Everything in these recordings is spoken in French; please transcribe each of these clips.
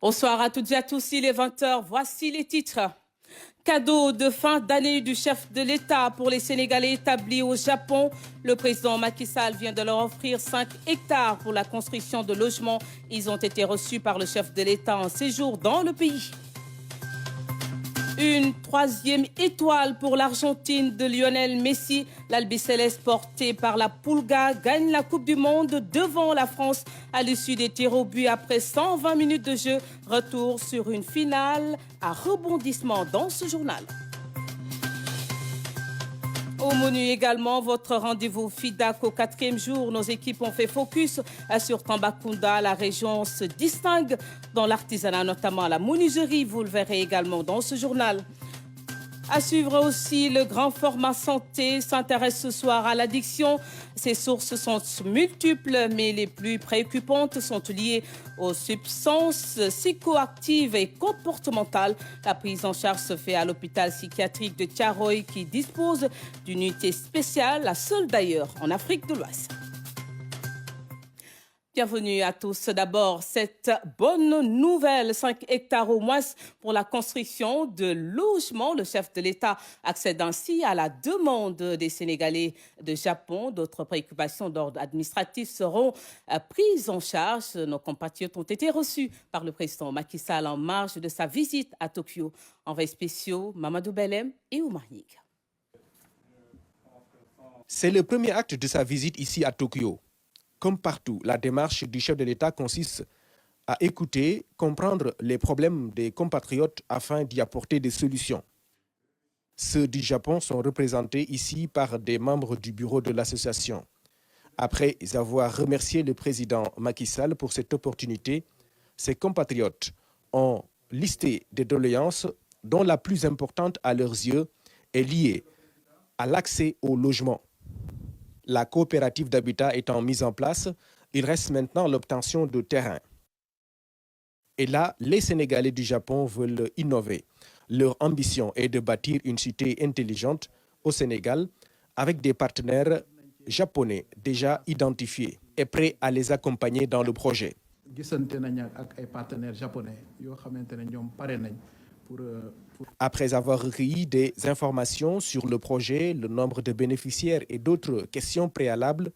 Bonsoir à toutes et à tous, il est 20h, voici les titres. Cadeau de fin d'année du chef de l'État pour les Sénégalais établis au Japon. Le président Macky Sall vient de leur offrir 5 hectares pour la construction de logements. Ils ont été reçus par le chef de l'État en séjour dans le pays. Une 3e étoile pour l'Argentine de Lionel Messi. L'Albiceleste porté par la Pulga gagne la Coupe du Monde devant la France à l'issue des tirs au but après 120 minutes de jeu. Retour sur une finale à rebondissement dans ce journal. Au menu également, votre rendez-vous FIDAC au 4e jour. Nos équipes ont fait focus sur Tambacounda. La région se distingue dans l'artisanat, notamment la menuiserie. Vous le verrez également dans ce journal. À suivre aussi, le grand format santé s'intéresse ce soir à l'addiction. Ces sources sont multiples, mais les plus préoccupantes sont liées aux substances psychoactives et comportementales. La prise en charge se fait à l'hôpital psychiatrique de Thiaroye qui dispose d'une unité spéciale, la seule d'ailleurs en Afrique de l'Ouest. Bienvenue à tous. D'abord, cette bonne nouvelle, 5 hectares au moins pour la construction de logements. Le chef de l'État accède ainsi à la demande des Sénégalais de Japon. D'autres préoccupations d'ordre administratif seront prises en charge. Nos compatriotes ont été reçus par le président Macky Sall en marge de sa visite à Tokyo. Envoyés spéciaux, Mamadou Belem et Oumar Nig. C'est le premier acte de sa visite ici à Tokyo. Comme partout, la démarche du chef de l'État consiste à écouter, comprendre les problèmes des compatriotes afin d'y apporter des solutions. Ceux du Japon sont représentés ici par des membres du bureau de l'association. Après avoir remercié le président Macky Sall pour cette opportunité, ses compatriotes ont listé des doléances dont la plus importante à leurs yeux est liée à l'accès au logement. La coopérative d'habitat étant mise en place, il reste maintenant l'obtention de terrain. Et là, les Sénégalais du Japon veulent innover. Leur ambition est de bâtir une cité intelligente au Sénégal avec des partenaires japonais déjà identifiés et prêts à les accompagner dans le projet. Après avoir recueilli des informations sur le projet, le nombre de bénéficiaires et d'autres questions préalables,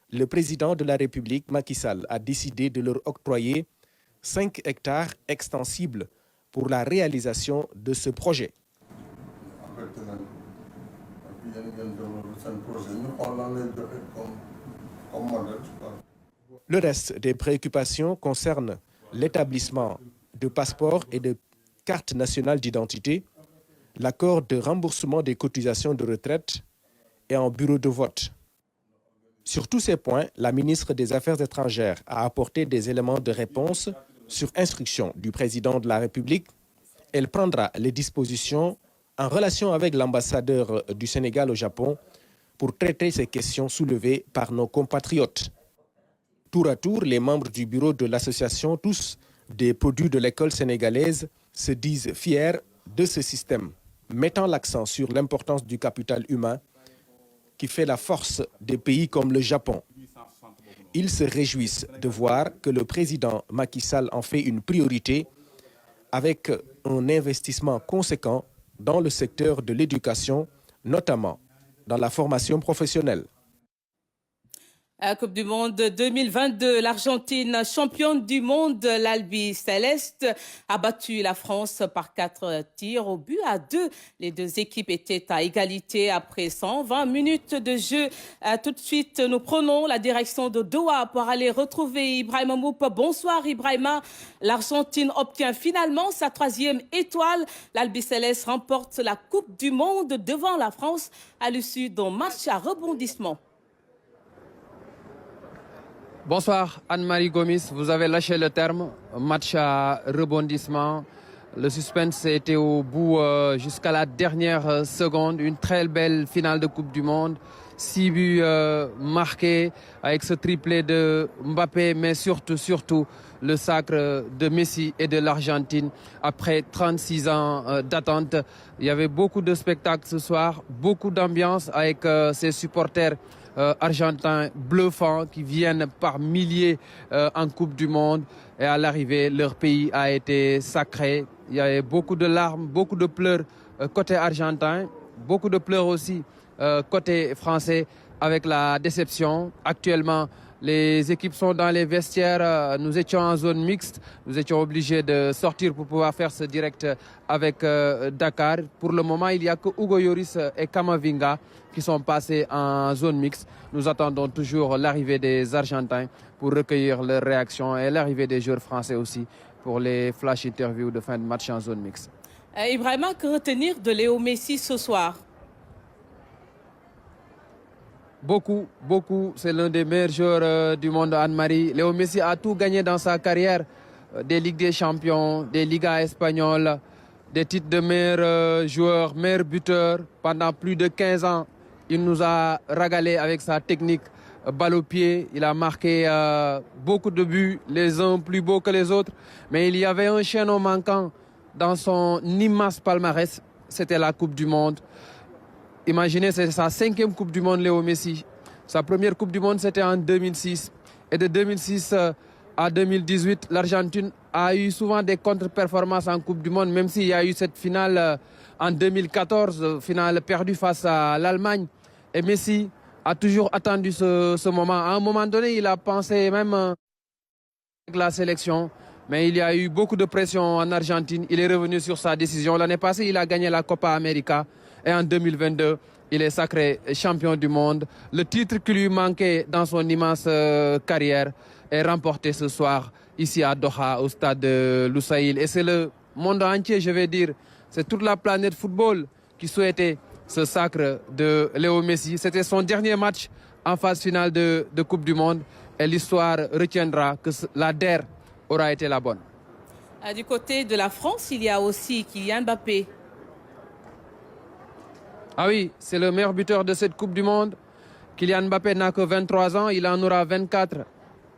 le président de la République, Macky Sall, a décidé de leur octroyer 5 hectares extensibles pour la réalisation de ce projet. Le reste des préoccupations concerne l'établissement de passeports et de carte nationale d'identité, l'accord de remboursement des cotisations de retraite et un bureau de vote. Sur tous ces points, la ministre des Affaires étrangères a apporté des éléments de réponse sur instruction du président de la République. Elle prendra les dispositions en relation avec l'ambassadeur du Sénégal au Japon pour traiter ces questions soulevées par nos compatriotes. Tour à tour, les membres du bureau de l'association, tous des produits de l'école sénégalaise, se disent fiers de ce système, mettant l'accent sur l'importance du capital humain qui fait la force des pays comme le Japon. Ils se réjouissent de voir que le président Macky Sall en fait une priorité avec un investissement conséquent dans le secteur de l'éducation, notamment dans la formation professionnelle. Coupe du Monde 2022, l'Argentine, championne du monde, l'Albiceleste, a battu la France par 4 tirs au but à 2. Les deux équipes étaient à égalité après 120 minutes de jeu. Tout de suite, nous prenons la direction de Doha pour aller retrouver Ibrahima Mboup. Bonsoir Ibrahima. L'Argentine obtient finalement sa 3e étoile. L'Albiceleste remporte la Coupe du Monde devant la France à l'issue d'un match à rebondissement. Bonsoir Anne-Marie Gomis, vous avez lâché le terme, match à rebondissement. Le suspense était au bout jusqu'à la dernière seconde. Une très belle finale de Coupe du Monde. 6 buts marqués avec ce triplé de Mbappé, mais surtout le sacre de Messi et de l'Argentine. Après 36 ans d'attente, il y avait beaucoup de spectacles ce soir, beaucoup d'ambiance avec ses supporters argentins bluffants qui viennent par milliers en Coupe du Monde. Et à l'arrivée, leur pays a été sacré. Il y avait beaucoup de larmes, beaucoup de pleurs côté argentin, beaucoup de pleurs aussi côté français avec la déception. Actuellement, les équipes sont dans les vestiaires. Nous étions en zone mixte. Nous étions obligés de sortir pour pouvoir faire ce direct avec Dakar. Pour le moment, il n'y a que Hugo Lloris et Camavinga qui sont passés en zone mixte. Nous attendons toujours l'arrivée des Argentins pour recueillir leurs réactions et l'arrivée des joueurs français aussi pour les flash interviews de fin de match en zone mixte. Ibrahima, que retenir de Léo Messi ce soir? Beaucoup, beaucoup. C'est l'un des meilleurs joueurs du monde, Anne-Marie. Léo Messi a tout gagné dans sa carrière. Des Ligues des Champions, des Ligas espagnoles, des titres de meilleur joueur, meilleur buteur. Pendant plus de 15 ans, il nous a régalé avec sa technique balle au pied. Il a marqué beaucoup de buts, les uns plus beaux que les autres. Mais il y avait un chaînon manquant dans son immense palmarès. C'était la Coupe du Monde. Imaginez, c'est sa 5e Coupe du Monde, Léo Messi. Sa première Coupe du Monde, c'était en 2006. Et de 2006 à 2018, l'Argentine a eu souvent des contre-performances en Coupe du Monde, même s'il y a eu cette finale en 2014, finale perdue face à l'Allemagne. Et Messi a toujours attendu ce moment. À un moment donné, il a pensé même avec la sélection. Mais il y a eu beaucoup de pression en Argentine. Il est revenu sur sa décision. L'année passée, il a gagné la Copa América. Et en 2022, il est sacré champion du monde. Le titre qui lui manquait dans son immense carrière est remporté ce soir ici à Doha, au stade de Lusail. Et c'est le monde entier, je vais dire. C'est toute la planète football qui souhaitait ce sacre de Léo Messi. C'était son dernier match en phase finale de Coupe du Monde. Et l'histoire retiendra que la DER aura été la bonne. Du côté de la France, il y a aussi Kylian Mbappé. Ah oui, c'est le meilleur buteur de cette Coupe du Monde. Kylian Mbappé n'a que 23 ans, il en aura 24.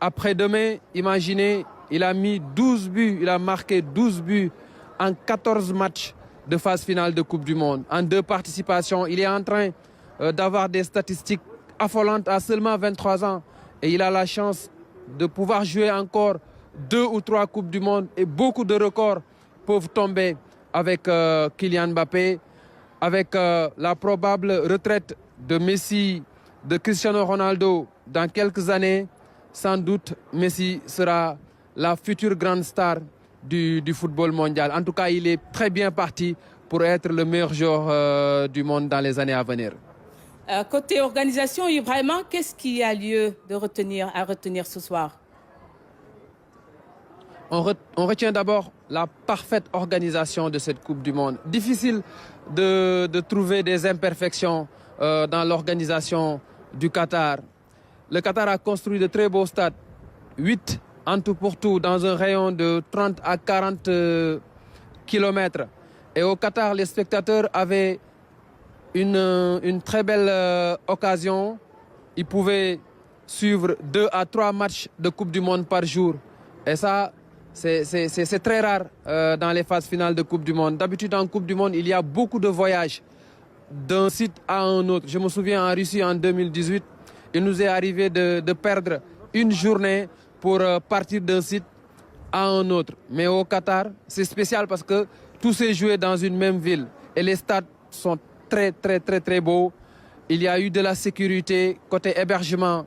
Après-demain, imaginez, il a mis 12 buts, il a marqué 12 buts en 14 matchs de phase finale de Coupe du Monde. En 2 participations, il est en train d'avoir des statistiques affolantes à seulement 23 ans. Et il a la chance de pouvoir jouer encore 2 ou 3 Coupes du Monde. Et beaucoup de records peuvent tomber avec Kylian Mbappé. Avec la probable retraite de Messi, de Cristiano Ronaldo dans quelques années, sans doute Messi sera la future grande star du football mondial. En tout cas, il est très bien parti pour être le meilleur joueur du monde dans les années à venir. Côté organisation, Ibrahima, qu'est-ce qu'il y a lieu à retenir ce soir? On retient d'abord la parfaite organisation de cette Coupe du Monde. Difficile de trouver des imperfections dans l'organisation du Qatar. Le Qatar a construit de très beaux stades, 8 en tout pour tout, dans un rayon de 30 à 40 kilomètres. Et au Qatar, les spectateurs avaient une très belle occasion. Ils pouvaient suivre 2 à 3 matchs de Coupe du Monde par jour. Et ça, c'est très rare dans les phases finales de Coupe du Monde. D'habitude, en Coupe du Monde, il y a beaucoup de voyages d'un site à un autre. Je me souviens en Russie en 2018, il nous est arrivé de perdre une journée pour partir d'un site à un autre. Mais au Qatar, c'est spécial parce que tout s'est joué dans une même ville. Et les stades sont très beaux. Il y a eu de la sécurité. Côté hébergement,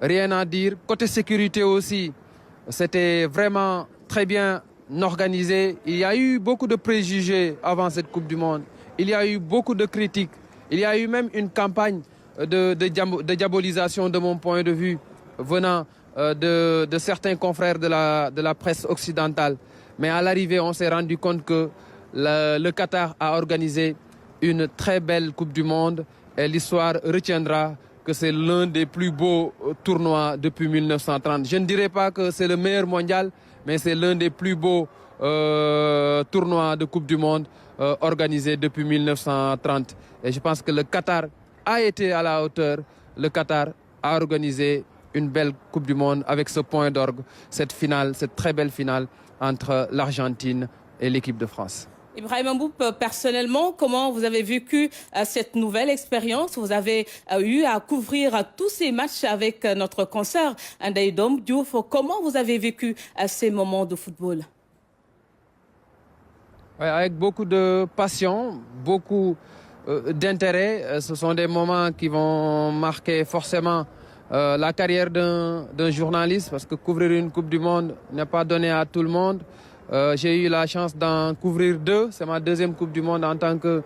rien à dire. Côté sécurité aussi, c'était vraiment très bien organisé. Il y a eu beaucoup de préjugés avant cette Coupe du Monde. Il y a eu beaucoup de critiques. Il y a eu même une campagne de diabolisation de mon point de vue venant de certains confrères de la presse occidentale. Mais à l'arrivée, on s'est rendu compte que le Qatar a organisé une très belle Coupe du Monde et l'histoire retiendra que c'est l'un des plus beaux tournois depuis 1930. Je ne dirais pas que c'est le meilleur mondial, mais c'est l'un des plus beaux tournois de Coupe du Monde organisés depuis 1930. Et je pense que le Qatar a été à la hauteur. Le Qatar a organisé une belle Coupe du Monde avec ce point d'orgue, cette finale, cette très belle finale entre l'Argentine et l'équipe de France. Ibrahim Mboup, personnellement, comment vous avez vécu cette nouvelle expérience? Vous avez eu à couvrir tous ces matchs avec notre consoeur Ndaïdom Diouf. Comment vous avez vécu ces moments de football? Ouais, avec beaucoup de passion, beaucoup d'intérêt. Ce sont des moments qui vont marquer forcément la carrière d'un journaliste, parce que couvrir une Coupe du Monde n'est pas donné à tout le monde. J'ai eu la chance d'en couvrir 2. C'est ma 2e Coupe du Monde en tant que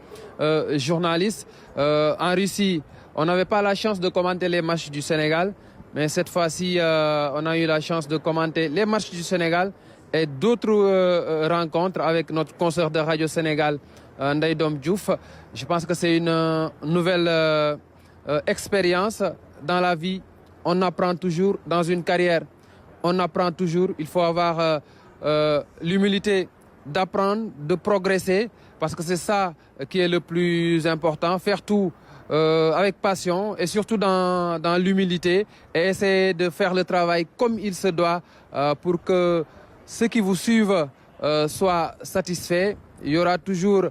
journaliste. En Russie, on n'avait pas la chance de commenter les matchs du Sénégal. Mais cette fois-ci, on a eu la chance de commenter les matchs du Sénégal et d'autres rencontres avec notre consoeur de Radio Sénégal, Ndaïdom Diouf. Je pense que c'est une nouvelle expérience dans la vie. On apprend toujours dans une carrière. On apprend toujours. Il faut avoir l'humilité d'apprendre, de progresser, parce que c'est ça qui est le plus important. Faire tout avec passion et surtout dans l'humilité, et essayer de faire le travail comme il se doit pour que ceux qui vous suivent soient satisfaits. Il y aura toujours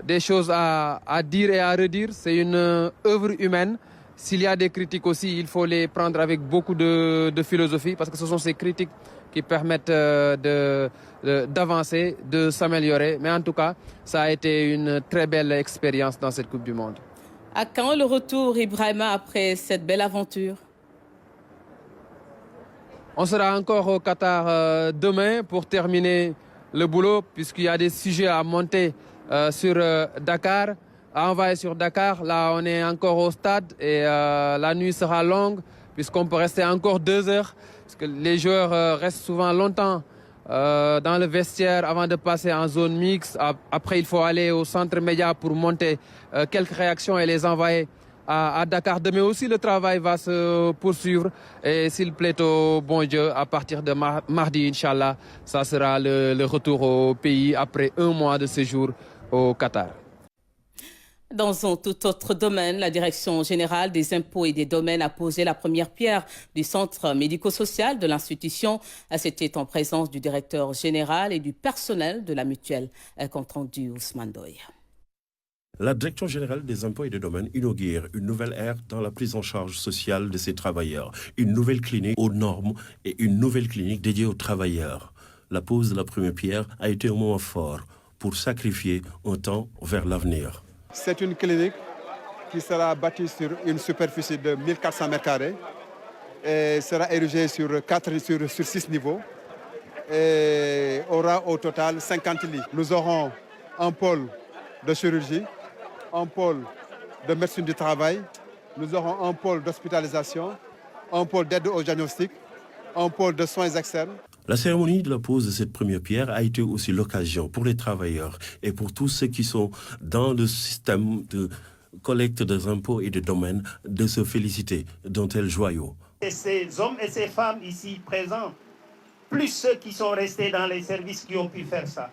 des choses à dire et à redire. C'est une œuvre humaine. S'il y a des critiques aussi, il faut les prendre avec beaucoup de philosophie, parce que ce sont ces critiques qui permettent d'avancer, de s'améliorer. Mais en tout cas, ça a été une très belle expérience dans cette Coupe du Monde. À quand le retour, Ibrahima, après cette belle aventure? On sera encore au Qatar demain pour terminer le boulot, puisqu'il y a des sujets à monter sur Dakar, à envoyer sur Dakar. Là, on est encore au stade et la nuit sera longue, puisqu'on peut rester encore 2 heures, parce que les joueurs restent souvent longtemps dans le vestiaire avant de passer en zone mixte. Après, il faut aller au centre média pour monter quelques réactions et les envoyer à Dakar. Demain aussi, le travail va se poursuivre. Et s'il plaît au bon Dieu, à partir de mardi, Inch'Allah, ça sera le retour au pays après 1 mois de séjour au Qatar. Dans un tout autre domaine, la Direction générale des impôts et des domaines a posé la première pierre du centre médico-social de l'institution. C'était en présence du directeur général et du personnel de la mutuelle. Compte rendu Ousmane Doye. La Direction générale des impôts et des domaines inaugure une nouvelle ère dans la prise en charge sociale de ses travailleurs. Une nouvelle clinique aux normes et une nouvelle clinique dédiée aux travailleurs. La pose de la première pierre a été un moment fort pour sacrifier un temps vers l'avenir. C'est une clinique qui sera bâtie sur une superficie de 1400 m² et sera érigée sur 6 niveaux et aura au total 50 lits. Nous aurons un pôle de chirurgie, un pôle de médecine du travail, nous aurons un pôle d'hospitalisation, un pôle d'aide au diagnostic, un pôle de soins externes. La cérémonie de la pose de cette première pierre a été aussi l'occasion pour les travailleurs et pour tous ceux qui sont dans le système de collecte des impôts et des domaines de se féliciter d'un tel joyau. Et ces hommes et ces femmes ici présents, plus ceux qui sont restés dans les services qui ont pu faire ça,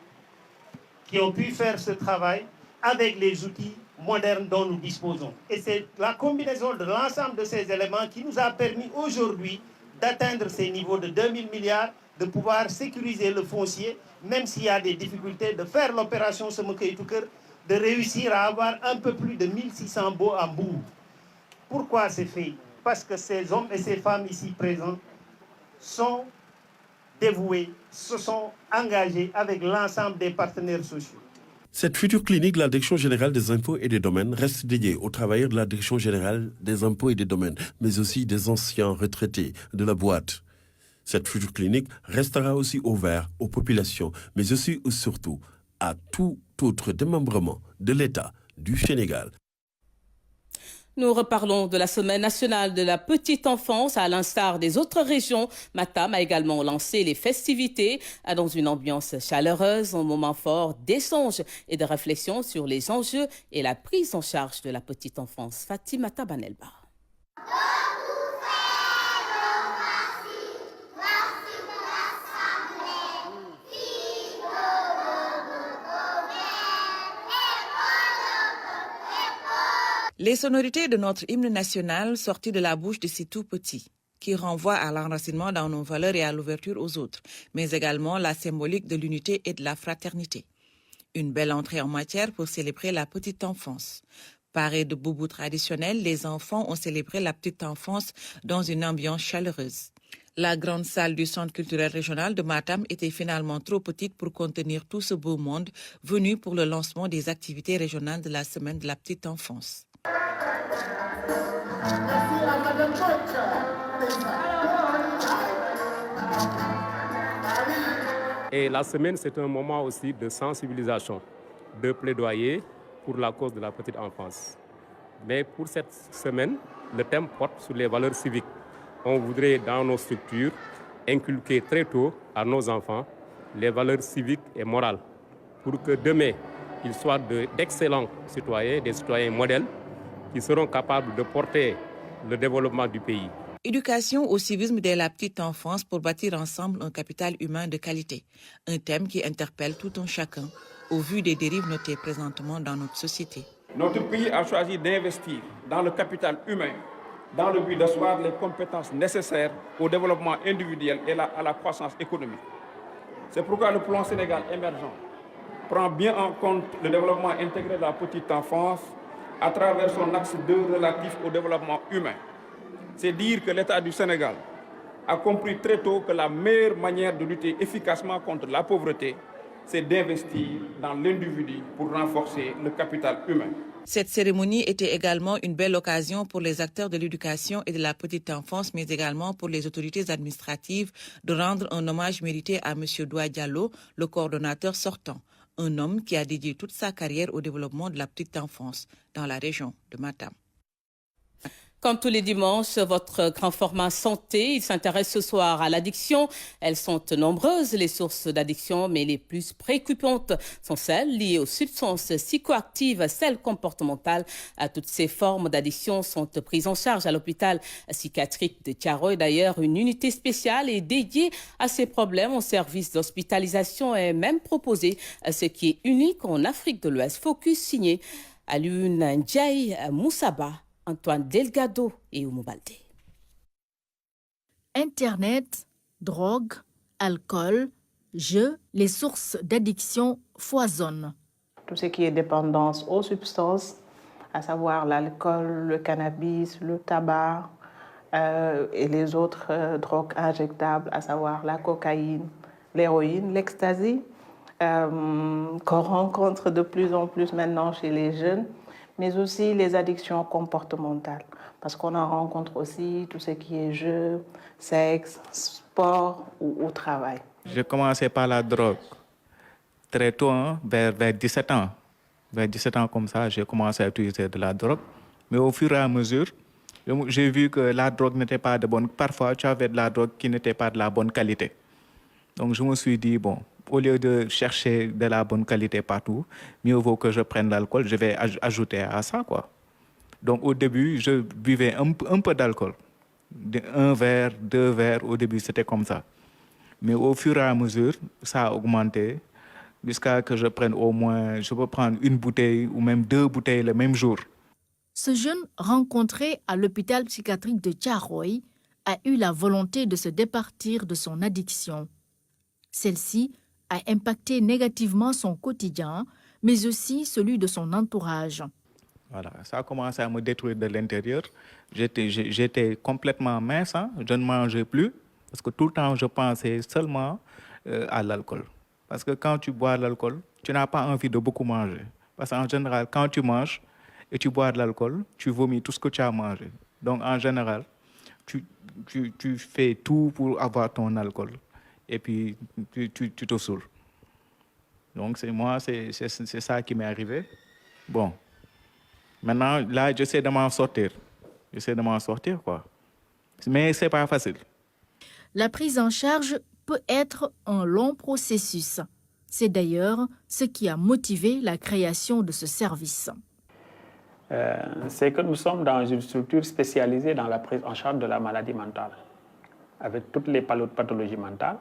qui ont pu faire ce travail avec les outils modernes dont nous disposons. Et c'est la combinaison de l'ensemble de ces éléments qui nous a permis aujourd'hui d'atteindre ces niveaux de 2000 milliards, de pouvoir sécuriser le foncier, même s'il y a des difficultés, de faire l'opération Semoukei-Touker, de réussir à avoir un peu plus de 1600 baux à bout. Pourquoi c'est fait? Parce que ces hommes et ces femmes ici présents sont dévoués, se sont engagés avec l'ensemble des partenaires sociaux. Cette future clinique de la Direction générale des impôts et des domaines reste dédiée aux travailleurs de la Direction générale des impôts et des domaines, mais aussi des anciens retraités de la boîte. Cette future clinique restera aussi ouverte aux populations, mais aussi et surtout à tout autre démembrement de l'État du Sénégal. Nous reparlons de la Semaine nationale de la petite enfance. À l'instar des autres régions, Matam a également lancé les festivités dans une ambiance chaleureuse, un moment fort d'échange et de réflexion sur les enjeux et la prise en charge de la petite enfance. Fatimata Banelba. Les sonorités de notre hymne national sorties de la bouche de ces tout petits, qui renvoient à l'enracinement dans nos valeurs et à l'ouverture aux autres, mais également la symbolique de l'unité et de la fraternité. Une belle entrée en matière pour célébrer la petite enfance. Parés de boubous traditionnels, les enfants ont célébré la petite enfance dans une ambiance chaleureuse. La grande salle du Centre culturel régional de Matam était finalement trop petite pour contenir tout ce beau monde venu pour le lancement des activités régionales de la semaine de la petite enfance. Et la semaine, c'est un moment aussi de sensibilisation, de plaidoyer pour la cause de la petite enfance. Mais pour cette semaine, le thème porte sur les valeurs civiques. On voudrait, dans nos structures, inculquer très tôt à nos enfants les valeurs civiques et morales pour que demain, ils soient d'excellents citoyens, des citoyens modèles qui seront capables de porter le développement du pays. Éducation au civisme dès la petite enfance pour bâtir ensemble un capital humain de qualité. Un thème qui interpelle tout un chacun au vu des dérives notées présentement dans notre société. Notre pays a choisi d'investir dans le capital humain dans le but d'asseoir les compétences nécessaires au développement individuel et à la croissance économique. C'est pourquoi le plan Sénégal émergent prend bien en compte le développement intégré de la petite enfance à travers son axe 2 relatif au développement humain. C'est dire que l'État du Sénégal a compris très tôt que la meilleure manière de lutter efficacement contre la pauvreté, c'est d'investir dans l'individu pour renforcer le capital humain. Cette cérémonie était également une belle occasion pour les acteurs de l'éducation et de la petite enfance, mais également pour les autorités administratives de rendre un hommage mérité à M. Doua Diallo, le coordonnateur sortant, un homme qui a dédié toute sa carrière au développement de la petite enfance dans la région de Matam. Comme tous les dimanches, votre grand format santé, il s'intéresse ce soir à l'addiction. Elles sont nombreuses, les sources d'addiction, mais les plus préoccupantes sont celles liées aux substances psychoactives, celles comportementales. Toutes ces formes d'addiction sont prises en charge à l'hôpital psychiatrique de Thiaroye. D'ailleurs, une unité spéciale est dédiée à ces problèmes. Un service d'hospitalisation est même proposé, ce qui est unique en Afrique de l'Ouest. Focus signé Alioune Ndiaye Moussaba, Antoine Delgado et Oumou Baldé. Internet, drogue, alcool, jeux, les sources d'addiction foisonnent. Tout ce qui est dépendance aux substances, à savoir l'alcool, le cannabis, le tabac et les autres drogues injectables, à savoir la cocaïne, l'héroïne, l'ecstasy, qu'on rencontre de plus en plus maintenant chez les jeunes, mais aussi les addictions comportementales, parce qu'on en rencontre aussi tout ce qui est jeu, sexe, sport ou au travail. J'ai commencé par la drogue très tôt, vers 17 ans. Vers 17 ans comme ça, j'ai commencé à utiliser de la drogue. Mais au fur et à mesure, j'ai vu que la drogue n'était pas de bonne... Parfois, tu avais de la drogue qui n'était pas de la bonne qualité. Donc je me suis dit, bon, au lieu de chercher de la bonne qualité partout, mieux vaut que je prenne l'alcool, je vais ajouter à ça, quoi. Donc au début, je buvais un peu d'alcool. 1 verre, 2 verres, au début c'était comme ça. Mais au fur et à mesure, ça a augmenté jusqu'à que je prenne au moins, je peux prendre 1 bouteille ou même 2 bouteilles le même jour. Ce jeune rencontré à l'hôpital psychiatrique de Thiaroye a eu la volonté de se départir de son addiction. Celle-ci a impacté négativement son quotidien, mais aussi celui de son entourage. Voilà, ça a commencé à me détruire de l'intérieur. J'étais complètement mince, je ne mangeais plus, parce que tout le temps, je pensais seulement à l'alcool. Parce que quand tu bois de l'alcool, tu n'as pas envie de beaucoup manger. Parce qu'en général, quand tu manges et tu bois de l'alcool, tu vomis tout ce que tu as mangé. Donc, en général, tu fais tout pour avoir ton alcool. Et puis, tu te saoules. Donc, c'est ça qui m'est arrivé. Bon. Maintenant, là, j'essaie de m'en sortir. Quoi. Mais ce n'est pas facile. La prise en charge peut être un long processus. C'est d'ailleurs ce qui a motivé la création de ce service. C'est que nous sommes dans une structure spécialisée dans la prise en charge de la maladie mentale, avec toutes les pathologies mentales.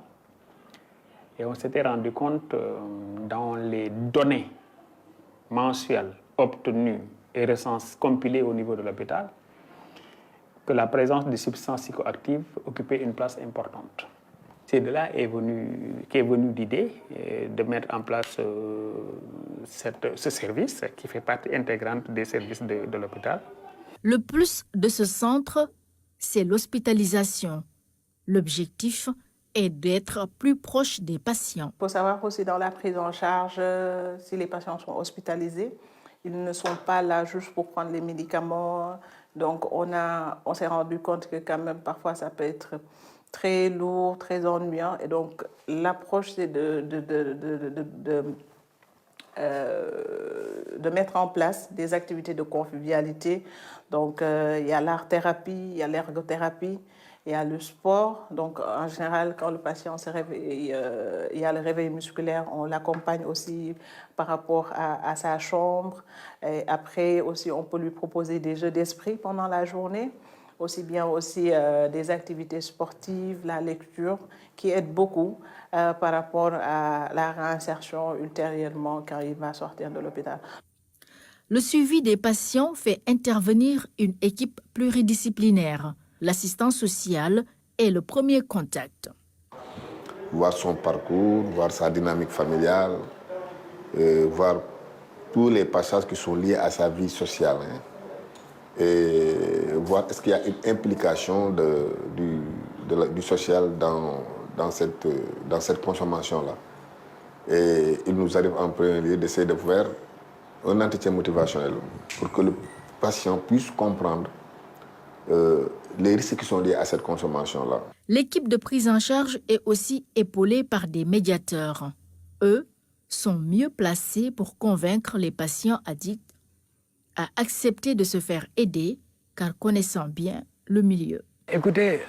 Et on s'était rendu compte dans les données mensuelles obtenues et compilées au niveau de l'hôpital que la présence de substances psychoactives occupait une place importante. C'est de là qu'est venue l'idée de mettre en place ce service qui fait partie intégrante des services de l'hôpital. Le plus de ce centre, c'est l'hospitalisation. L'objectif est d'être plus proche des patients. Il faut savoir aussi dans la prise en charge, si les patients sont hospitalisés, ils ne sont pas là juste pour prendre les médicaments. Donc on s'est rendu compte que quand même parfois ça peut être très lourd, très ennuyant. Et donc l'approche c'est de mettre en place des activités de convivialité. Donc il y a l'art-thérapie, il y a l'ergothérapie, il y a le sport. Donc en général, quand le patient se réveille, il y a le réveil musculaire, on l'accompagne aussi par rapport à sa chambre. Et après aussi, on peut lui proposer des jeux d'esprit pendant la journée, aussi bien aussi des activités sportives, la lecture, qui aident beaucoup par rapport à la réinsertion ultérieurement quand il va sortir de l'hôpital. Le suivi des patients fait intervenir une équipe pluridisciplinaire. L'assistance sociale est le premier contact. Voir son parcours, voir sa dynamique familiale, voir tous les passages qui sont liés à sa vie sociale. Et voir est-ce qu'il y a une implication du social dans cette consommation-là. Et il nous arrive en premier lieu d'essayer de faire un entretien motivationnel pour que le patient puisse comprendre les risques qui sont liés à cette consommation-là. L'équipe de prise en charge est aussi épaulée par des médiateurs. Eux sont mieux placés pour convaincre les patients addicts à accepter de se faire aider, car connaissant bien le milieu. Écoutez,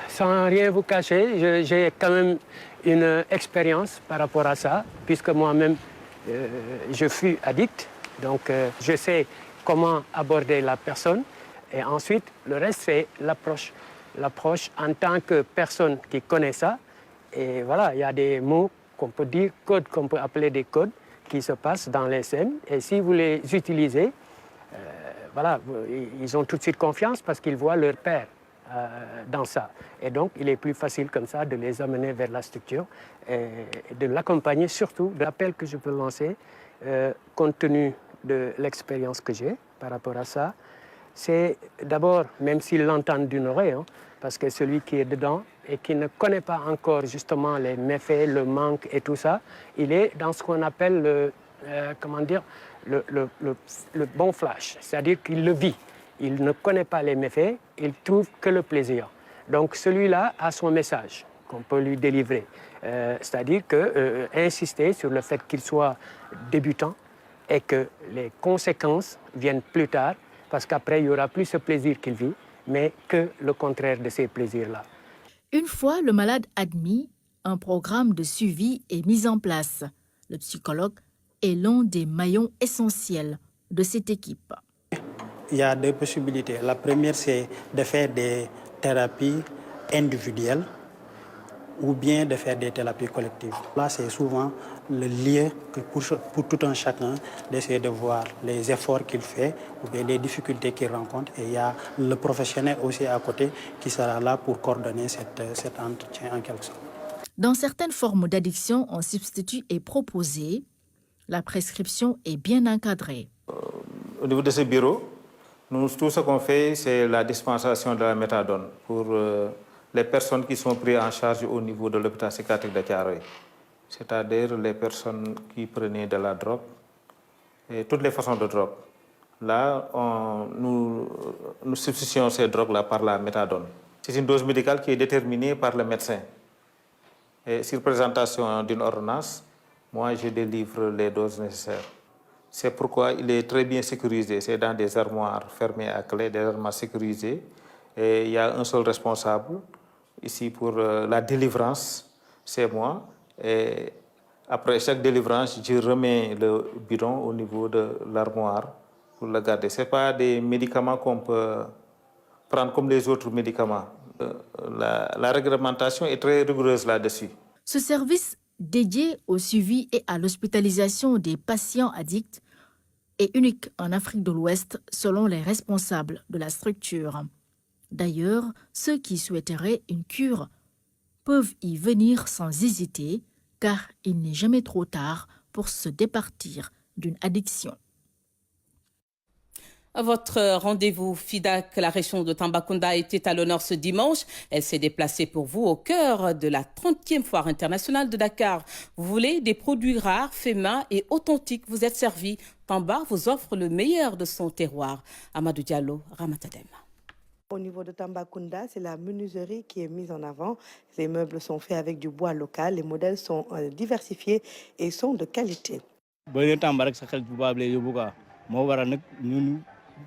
sans rien vous cacher, j'ai quand même une expérience par rapport à ça, puisque moi-même, je fus addict. Donc, je sais comment aborder la personne. Et ensuite, le reste, c'est l'approche. L'approche en tant que personne qui connaît ça. Et voilà, il y a des mots qu'on peut dire, codes, qu'on peut appeler des codes, qui se passent dans les scènes. Et si vous les utilisez, voilà, ils ont tout de suite confiance parce qu'ils voient leur père dans ça. Et donc, il est plus facile comme ça de les amener vers la structure et de l'accompagner surtout. L'appel que je peux lancer, compte tenu de l'expérience que j'ai par rapport à ça, c'est d'abord, même s'ils l'entendent d'une oreille, parce que celui qui est dedans et qui ne connaît pas encore justement les méfaits, le manque et tout ça, il est dans ce qu'on appelle le bon flash, c'est-à-dire qu'il le vit. Il ne connaît pas les méfaits, il trouve que le plaisir. Donc celui-là a son message qu'on peut lui délivrer. C'est-à-dire insister sur le fait qu'il soit débutant et que les conséquences viennent plus tard, parce qu'après, il n'y aura plus ce plaisir qu'il vit, mais que le contraire de ces plaisirs-là. Une fois le malade admis, un programme de suivi est mis en place. Le psychologue est l'un des maillons essentiels de cette équipe. Il y a deux possibilités. La première, c'est de faire des thérapies individuelles ou bien de faire des thérapies collectives. Là, c'est souvent le lieu pour tout un chacun d'essayer de voir les efforts qu'il fait ou bien les difficultés qu'il rencontre. Et il y a le professionnel aussi à côté qui sera là pour coordonner cet entretien en quelque sorte. Dans certaines formes d'addiction, un substitut est proposé. La prescription est bien encadrée. Au niveau de ce bureau, tout ce qu'on fait, c'est la dispensation de la méthadone pour les personnes qui sont prises en charge au niveau de l'hôpital psychiatrique de Thiaroye. C'est-à-dire les personnes qui prenaient de la drogue et toutes les façons de drogue. Là, nous substituons ces drogues-là par la méthadone. C'est une dose médicale qui est déterminée par le médecin. Et sur présentation d'une ordonnance, moi, je délivre les doses nécessaires. C'est pourquoi il est très bien sécurisé. C'est dans des armoires fermées à clé, des armoires sécurisées. Et il y a un seul responsable ici pour la délivrance, c'est moi. Et après chaque délivrance, je remets le bidon au niveau de l'armoire pour le garder. Ce n'est pas des médicaments qu'on peut prendre comme les autres médicaments. La réglementation est très rigoureuse là-dessus. Ce service dédié au suivi et à l'hospitalisation des patients addicts est unique en Afrique de l'Ouest selon les responsables de la structure. D'ailleurs, ceux qui souhaiteraient une cure peuvent y venir sans hésiter, car il n'est jamais trop tard pour se départir d'une addiction. Votre rendez-vous FIDAK, la région de Tambacounda, était à l'honneur ce dimanche. Elle s'est déplacée pour vous au cœur de la 30e foire internationale de Dakar. Vous voulez des produits rares, faits main et authentiques. Vous êtes servi. Tamba vous offre le meilleur de son terroir. Amadou Diallo, Ramatadem. Au niveau de Tambacounda, c'est la menuiserie qui est mise en avant. Ces meubles sont faits avec du bois local. Les modèles sont diversifiés et sont de qualité.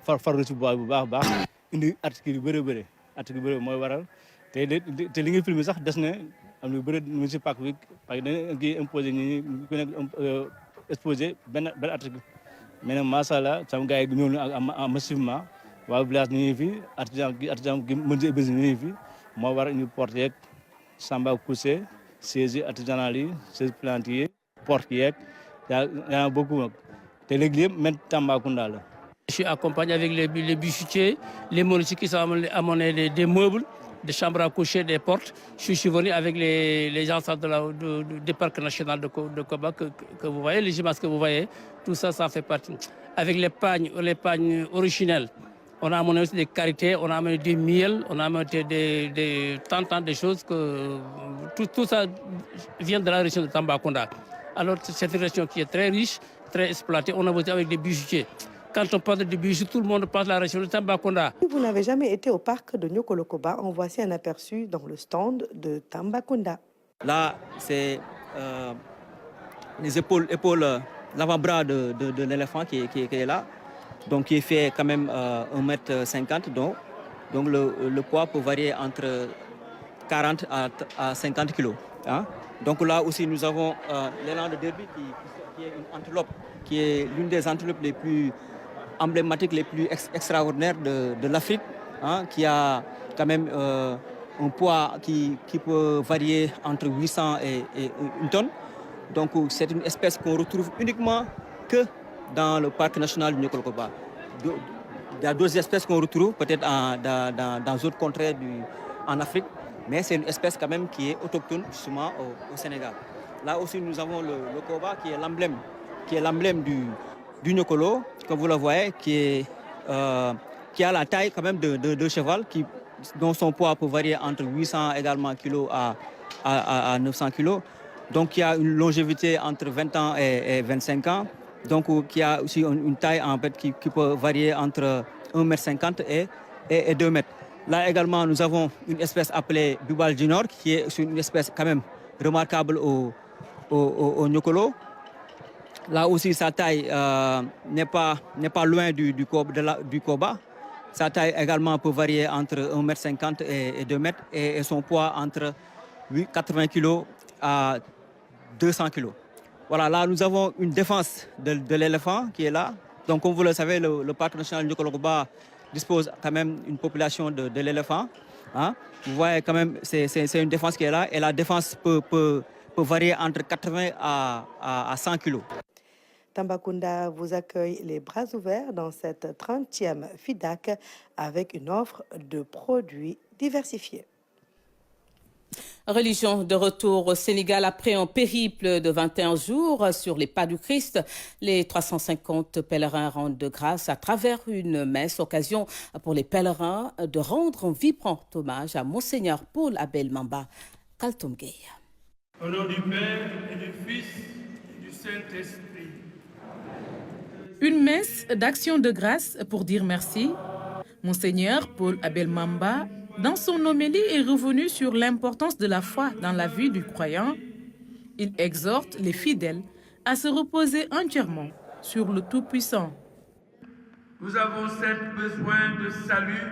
farlu ci bois bu baax baax indi article yu bëri article yu bëri mooy waral te li nga filmé sax des na am lu bëri mu ci pack bi parce que dañu ngi imposé ñi ku nekk exposé benn article mais nag macha allah sama gars yi ñëw na massivement waa village ñu ngi fi artisan gi menuisier ñu ngi fi moo war ñu porte yeeg samba couché siège artisanal yi siège plantier porte yeeg yaa beaucoup te léegi yëpp même Tambacounda la. Je suis accompagné avec les bijoutiers, les menuisiers qui sont amenés des meubles, des chambres à coucher, des portes. Je suis venu avec les gens du parc national de Koba que vous voyez, les images que vous voyez, tout ça, ça fait partie. Avec les pagnes originelles, on a amené aussi des qualités, on a amené du miel, on a amené tant de choses que tout ça vient de la région de Tambacounda. Alors c'est une région qui est très riche, très exploitée. On a voté avec des bijoutiers. Quand on parle de bijoux, tout le monde parle de la région de Tambacounda. Si vous n'avez jamais été au parc de Nyokolokoba, en voici un aperçu dans le stand de Tambacounda. Là, c'est les épaules l'avant-bras de l'éléphant qui est là, donc qui est fait quand même 1,50 m. Donc le poids peut varier entre 40 à 50 kg. Hein? Donc là aussi, nous avons l'élan de Derby qui est une antilope, qui est l'une des antilopes les plus emblématiques, les plus extraordinaires de l'Afrique, hein, qui a quand même un poids qui peut varier entre 800 et 1 tonne. Donc c'est une espèce qu'on retrouve uniquement que dans le parc national du Nyokolokoba. Il y a d'autres espèces qu'on retrouve peut-être dans d'autres contrées en Afrique, mais c'est une espèce quand même qui est autochtone justement au Sénégal. Là aussi nous avons le koba qui est l'emblème du Nyokolo, comme vous le voyez, qui a la taille quand même de cheval, dont son poids peut varier entre 800 également kilos à 900 kilos. Donc qui a une longévité entre 20 ans et 25 ans. Donc qui a aussi une taille en fait qui peut varier entre 1,50 m et 2 m. Là également nous avons une espèce appelée Bubal du Nord, qui est une espèce quand même remarquable au Nyokolo. Là aussi sa taille n'est pas loin du koba. Sa taille également peut varier entre 1,50 m et 2 m et son poids entre 80 kg à 200 kg. Voilà, là nous avons une défense de l'éléphant qui est là. Donc comme vous le savez, le parc national Nyokolokoba dispose quand même d'une population de l'éléphant. Hein? Vous voyez quand même, c'est une défense qui est là et la défense peut varier entre 80 à 100 kg. Tambacounda vous accueille les bras ouverts dans cette 30e FIDAK avec une offre de produits diversifiés. Religion de retour au Sénégal après un périple de 21 jours sur les pas du Christ. Les 350 pèlerins rendent grâce à travers une messe, occasion pour les pèlerins de rendre un vibrant hommage à Monseigneur Paul Abel Mamba Kaltoum Gueye. Au nom du Père et du Fils et du Saint-Esprit. Une messe d'action de grâce pour dire merci. Monseigneur Paul Abel Mamba, dans son homélie, est revenu sur l'importance de la foi dans la vie du croyant. Il exhorte les fidèles à se reposer entièrement sur le Tout-Puissant. Nous avons certes besoin de salut,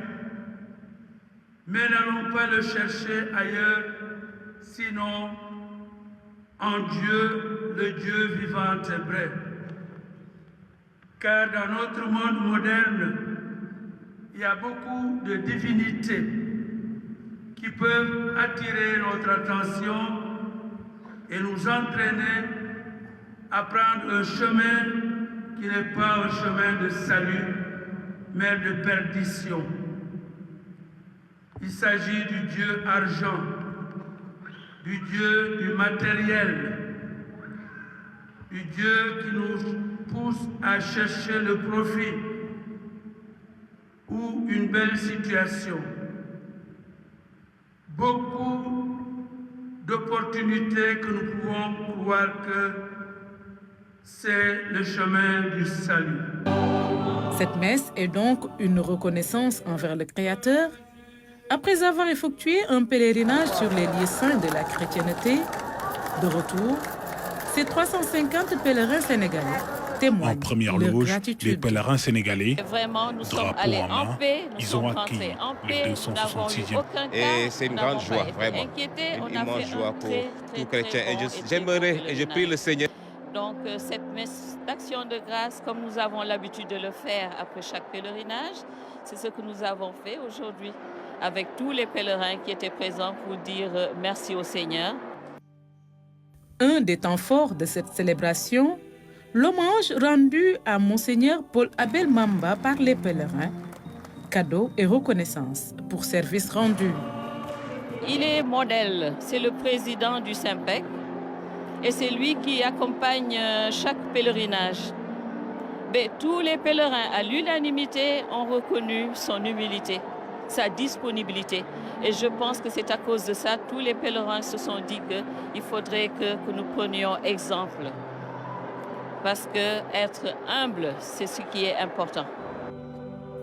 mais n'allons pas le chercher ailleurs, sinon en Dieu, le Dieu vivant et vrai. Car dans notre monde moderne, il y a beaucoup de divinités qui peuvent attirer notre attention et nous entraîner à prendre un chemin qui n'est pas un chemin de salut, mais de perdition. Il s'agit du Dieu argent, du Dieu du matériel, du Dieu qui nous pousse à chercher le profit ou une belle situation. Beaucoup d'opportunités que nous pouvons croire que c'est le chemin du salut. Cette messe est donc une reconnaissance envers le Créateur. Après avoir effectué un pèlerinage sur les lieux saints de la chrétienté, de retour, ces 350 pèlerins sénégalais témoignent en première leur loge, gratitude. les pèlerins sénégalais, Vraiment, nous sommes drapeau allés en main, en paix, nous ils sommes ont rentrés accueilli en le paix, nous n'avons eu 266e. aucun cas, Et c'est une nous grande n'avons joie, pas été vraiment. inquiétés, Une on a immense fait joie un pour très, tout très, chrétien. très Et bon et très j'aimerais beau et je prie le Seigneur. Donc cette messe d'action de grâce, comme nous avons l'habitude de le faire après chaque pèlerinage, c'est ce que nous avons fait aujourd'hui avec tous les pèlerins qui étaient présents pour dire merci au Seigneur. Un des temps forts de cette célébration, l'hommage rendu à Monseigneur Paul Abel Mamba par les pèlerins, cadeau et reconnaissance pour service rendu. Il est modèle, c'est le président du SYMPEC et c'est lui qui accompagne chaque pèlerinage. Mais tous les pèlerins, à l'unanimité, ont reconnu son humilité, sa disponibilité. Et je pense que c'est à cause de ça, tous les pèlerins se sont dit qu'il faudrait que nous prenions exemple. Parce que être humble, c'est ce qui est important.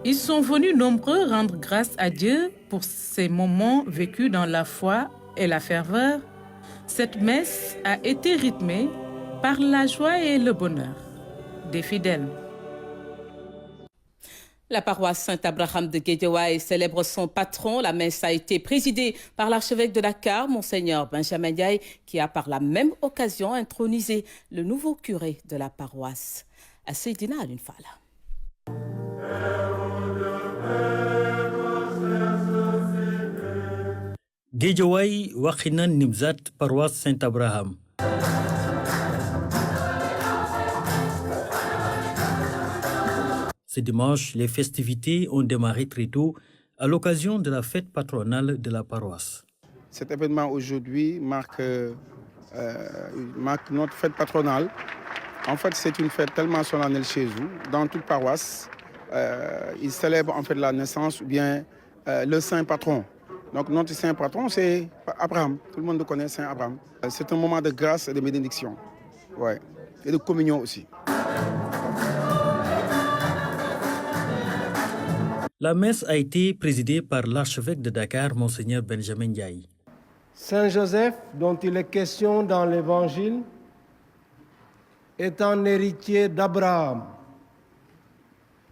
Ils sont venus nombreux rendre grâce à Dieu pour ces moments vécus dans la foi et la ferveur. Cette messe a été rythmée par la joie et le bonheur des fidèles. La paroisse Saint-Abraham de Guédiawaye célèbre son patron. La messe a été présidée par l'archevêque de Dakar, Monseigneur Benjamin Ndiaye, qui a par la même occasion intronisé le nouveau curé de la paroisse, Seydina Alioune Fall. Guédiawaye Wakhinane Nimzat, paroisse Saint-Abraham. Ce dimanche, les festivités ont démarré très tôt à l'occasion de la fête patronale de la paroisse. Cet événement aujourd'hui marque notre fête patronale. En fait, c'est une fête tellement solennelle chez nous, dans toute paroisse. Ils célèbrent en fait la naissance ou bien le saint patron. Donc notre saint patron, c'est Abraham. Tout le monde le connaît, Saint Abraham. C'est un moment de grâce et de bénédiction. Ouais. Et de communion aussi. La messe a été présidée par l'archevêque de Dakar, Monseigneur Benjamin Ndiaye. Saint Joseph, dont il est question dans l'Évangile, est un héritier d'Abraham.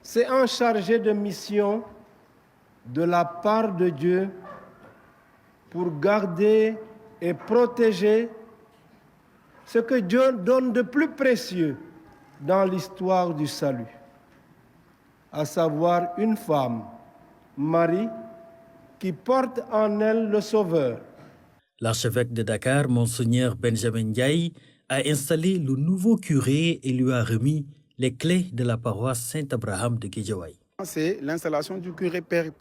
C'est un chargé de mission de la part de Dieu pour garder et protéger ce que Dieu donne de plus précieux dans l'histoire du salut, à savoir une femme, Marie, qui porte en elle le Sauveur. L'archevêque de Dakar, Monseigneur Benjamin Ndiaye, a installé le nouveau curé et lui a remis les clés de la paroisse Saint-Abraham de Guédiawaye. C'est l'installation du curé Père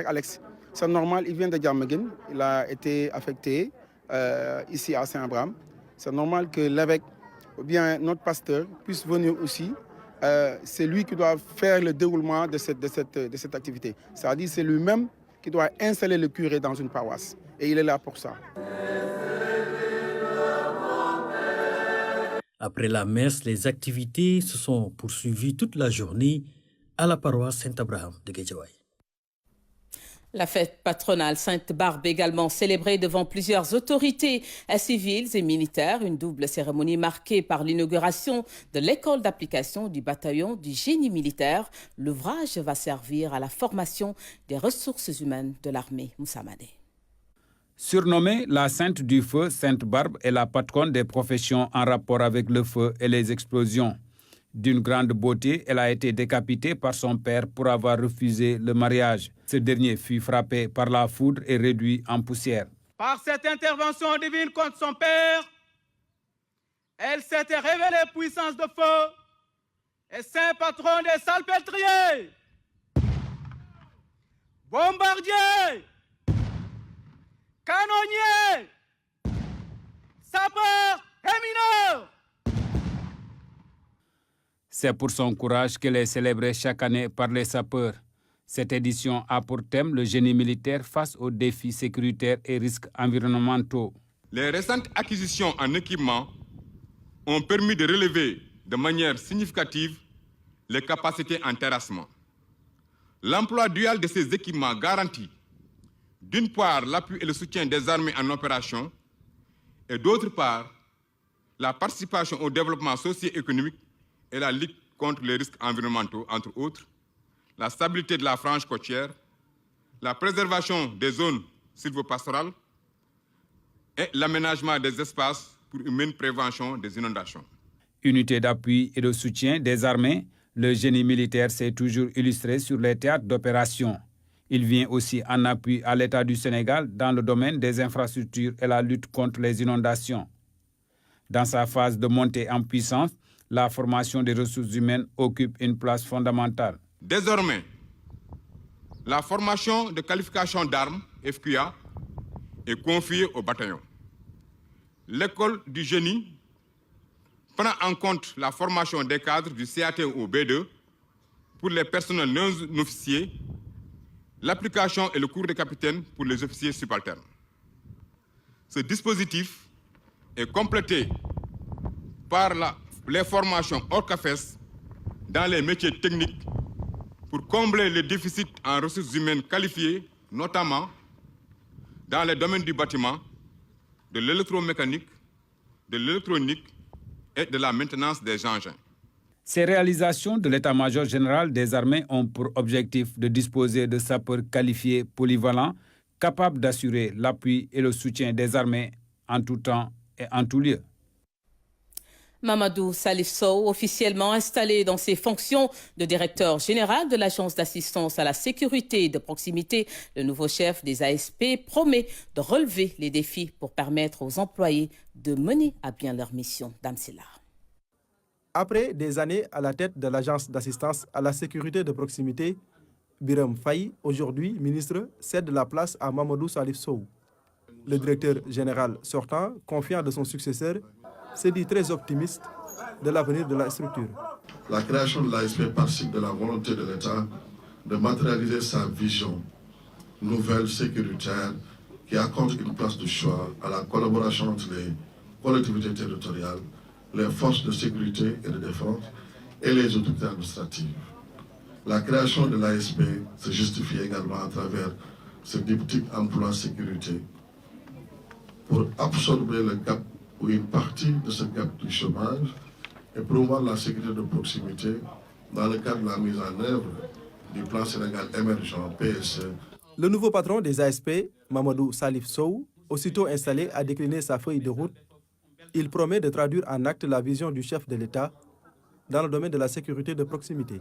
Alex. C'est normal, il vient de Diamaguène, il a été affecté ici à Saint-Abraham. C'est normal que l'évêque ou bien notre pasteur puisse venir aussi. C'est lui qui doit faire le déroulement de cette activité. C'est-à-dire c'est lui-même qui doit installer le curé dans une paroisse. Et il est là pour ça. Après la messe, les activités se sont poursuivies toute la journée à la paroisse Saint-Abraham de Guédiawaye. La fête patronale Sainte-Barbe également célébrée devant plusieurs autorités civiles et militaires. Une double cérémonie marquée par l'inauguration de l'école d'application du bataillon du génie militaire. L'ouvrage va servir à la formation des ressources humaines de l'armée. Moussa Madé. Surnommée la Sainte du Feu, Sainte-Barbe est la patronne des professions en rapport avec le feu et les explosions. D'une grande beauté, elle a été décapitée par son père pour avoir refusé le mariage. Ce dernier fut frappé par la foudre et réduit en poussière. Par cette intervention divine contre son père, elle s'était révélée puissance de feu et saint patron des salpêtriers, bombardiers, canonniers, sapeurs et mineurs. C'est pour son courage qu'elle est célébrée chaque année par les sapeurs. Cette édition a pour thème le génie militaire face aux défis sécuritaires et risques environnementaux. Les récentes acquisitions en équipement ont permis de relever de manière significative les capacités en terrassement. L'emploi dual de ces équipements garantit, d'une part, l'appui et le soutien des armées en opération, et d'autre part, la participation au développement socio-économique et la lutte contre les risques environnementaux, entre autres, la stabilité de la frange côtière, la préservation des zones sylvopastorales et l'aménagement des espaces pour une meilleure prévention des inondations. Unité d'appui et de soutien des armées, le génie militaire s'est toujours illustré sur les théâtres d'opération. Il vient aussi en appui à l'État du Sénégal dans le domaine des infrastructures et la lutte contre les inondations. Dans sa phase de montée en puissance, la formation des ressources humaines occupe une place fondamentale. Désormais, la formation de qualification d'armes, FQA, est confiée au bataillon. L'école du génie prend en compte la formation des cadres du CAT au B2 pour les personnels non officiers, l'application et le cours de capitaine pour les officiers subalternes. Ce dispositif est complété par les formations hors CAFES dans les métiers techniques pour combler les déficits en ressources humaines qualifiées, notamment dans les domaines du bâtiment, de l'électromécanique, de l'électronique et de la maintenance des engins. Ces réalisations de l'état-major général des armées ont pour objectif de disposer de sapeurs qualifiés polyvalents, capables d'assurer l'appui et le soutien des armées en tout temps et en tout lieu. Mamadou Salif Sow, officiellement installé dans ses fonctions de directeur général de l'Agence d'assistance à la sécurité de proximité, le nouveau chef des ASP promet de relever les défis pour permettre aux employés de mener à bien leur mission. Dame Silla. Après des années à la tête de l'Agence d'assistance à la sécurité de proximité, Biram Faye, aujourd'hui ministre, cède la place à Mamadou Salif Sow. Le directeur général sortant, confiant de son successeur, se dit très optimiste de l'avenir de la structure. La création de l'ASP participe de la volonté de l'État de matérialiser sa vision nouvelle sécuritaire qui accorde une place de choix à la collaboration entre les collectivités territoriales, les forces de sécurité et de défense et les autorités administratives. La création de l'ASP se justifie également à travers ce diptyque emploi-sécurité pour absorber le gap ou une partie de ce gap du chômage et promouvoir la sécurité de proximité dans le cadre de la mise en œuvre du plan Sénégal émergent PSE. Le nouveau patron des ASP, Mamadou Salif Sow, aussitôt installé, a décliné sa feuille de route. Il promet de traduire en acte la vision du chef de l'État dans le domaine de la sécurité de proximité.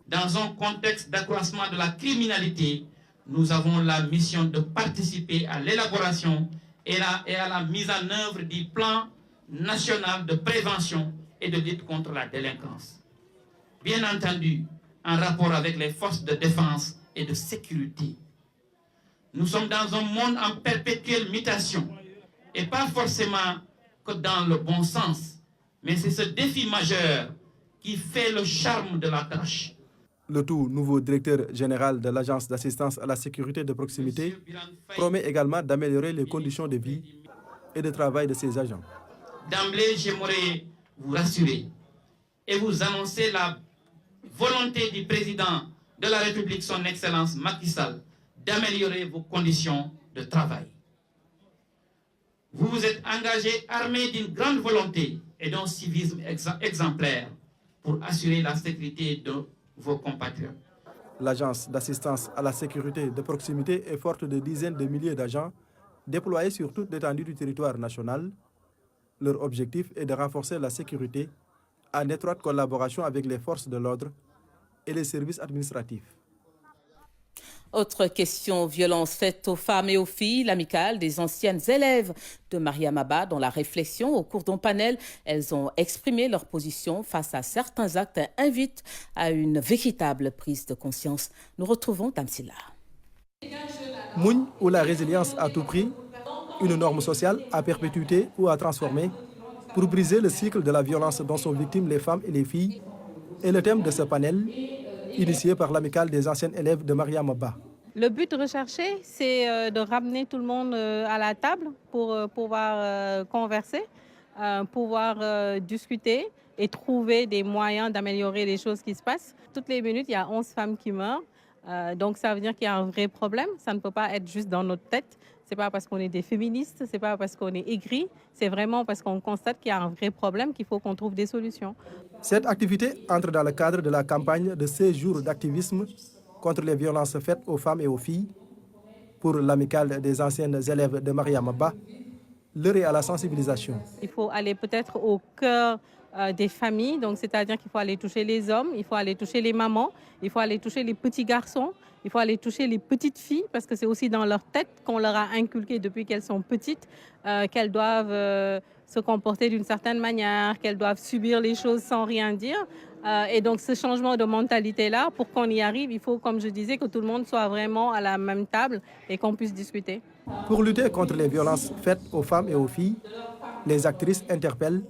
Dans un contexte d'accroissement de la criminalité, nous avons la mission de participer à l'élaboration et à la mise en œuvre du plan national de prévention et de lutte contre la délinquance. Bien entendu, en rapport avec les forces de défense et de sécurité. Nous sommes dans un monde en perpétuelle mutation, et pas forcément que dans le bon sens, mais c'est ce défi majeur qui fait le charme de la tâche. Le tout nouveau directeur général de l'Agence d'assistance à la sécurité de proximité promet également d'améliorer les conditions de vie et de travail de ses agents. D'emblée, j'aimerais vous rassurer et vous annoncer la volonté du président de la République, son Excellence Macky Sall, d'améliorer vos conditions de travail. Vous vous êtes engagé armé d'une grande volonté et d'un civisme exemplaire pour assurer la sécurité de vos compatriotes. L'Agence d'assistance à la sécurité de proximité est forte de dizaines de milliers d'agents déployés sur toute l'étendue du territoire national. Leur objectif est de renforcer la sécurité en étroite collaboration avec les forces de l'ordre et les services administratifs. Autre question, violence faite aux femmes et aux filles. L'amicale des anciennes élèves de Mariam Abba, dans la réflexion au cours d'un panel, elles ont exprimé leur position face à certains actes et invitent à une véritable prise de conscience. Nous retrouvons Tamsila. Mougne ou la résilience à tout prix, Une norme sociale à perpétuité ou à transformer pour briser le cycle de la violence dont sont victimes les femmes et les filles est le thème de ce panel initié par l'amicale des anciennes élèves de Mariama Ba. Le but recherché, c'est de ramener tout le monde à la table pour pouvoir converser, pouvoir discuter et trouver des moyens d'améliorer les choses qui se passent. Toutes les minutes, il y a 11 femmes qui meurent. Donc ça veut dire qu'il y a un vrai problème. Ça ne peut pas être juste dans notre tête. Ce n'est pas parce qu'on est des féministes, ce n'est pas parce qu'on est aigris. C'est vraiment parce qu'on constate qu'il y a un vrai problème qu'il faut qu'on trouve des solutions. Cette activité entre dans le cadre de la campagne de 16 jours d'activisme contre les violences faites aux femmes et aux filles. Pour l'amicale des anciennes élèves de Mariama Ba, l'heure est à la sensibilisation. Il faut aller peut-être au cœur des familles, donc c'est-à-dire qu'il faut aller toucher les hommes, il faut aller toucher les mamans, il faut aller toucher les petits garçons, il faut aller toucher les petites filles parce que c'est aussi dans leur tête qu'on leur a inculqué depuis qu'elles sont petites qu'elles doivent se comporter d'une certaine manière, qu'elles doivent subir les choses sans rien dire. Et donc ce changement de mentalité-là, pour qu'on y arrive, il faut, comme je disais, que tout le monde soit vraiment à la même table et qu'on puisse discuter. Pour lutter contre les violences faites aux femmes et aux filles, les actrices interpellent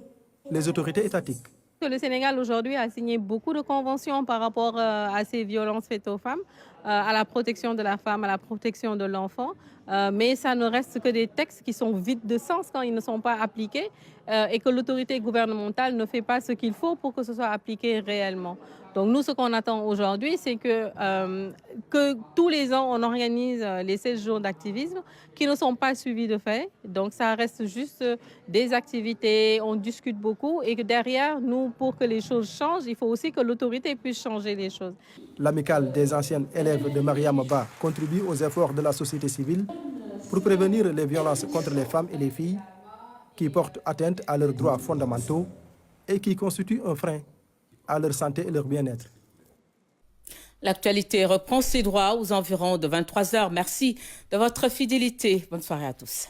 les autorités étatiques. Le Sénégal aujourd'hui a signé beaucoup de conventions par rapport à ces violences faites aux femmes, à la protection de la femme, à la protection de l'enfant. Mais ça ne reste que des textes qui sont vides de sens quand ils ne sont pas appliqués et que l'autorité gouvernementale ne fait pas ce qu'il faut pour que ce soit appliqué réellement. Donc nous, ce qu'on attend aujourd'hui, c'est que tous les ans, on organise les 16 jours d'activisme qui ne sont pas suivis de fait. Donc ça reste juste des activités, on discute beaucoup et que derrière, nous, pour que les choses changent, il faut aussi que l'autorité puisse changer les choses. L'amicale des anciennes élèves de Mariama Ba contribue aux efforts de la société civile pour prévenir les violences contre les femmes et les filles qui portent atteinte à leurs droits fondamentaux et qui constituent un frein à leur santé et leur bien-être. L'actualité reprend ses droits aux environs de 23h. Merci de votre fidélité. Bonne soirée à tous.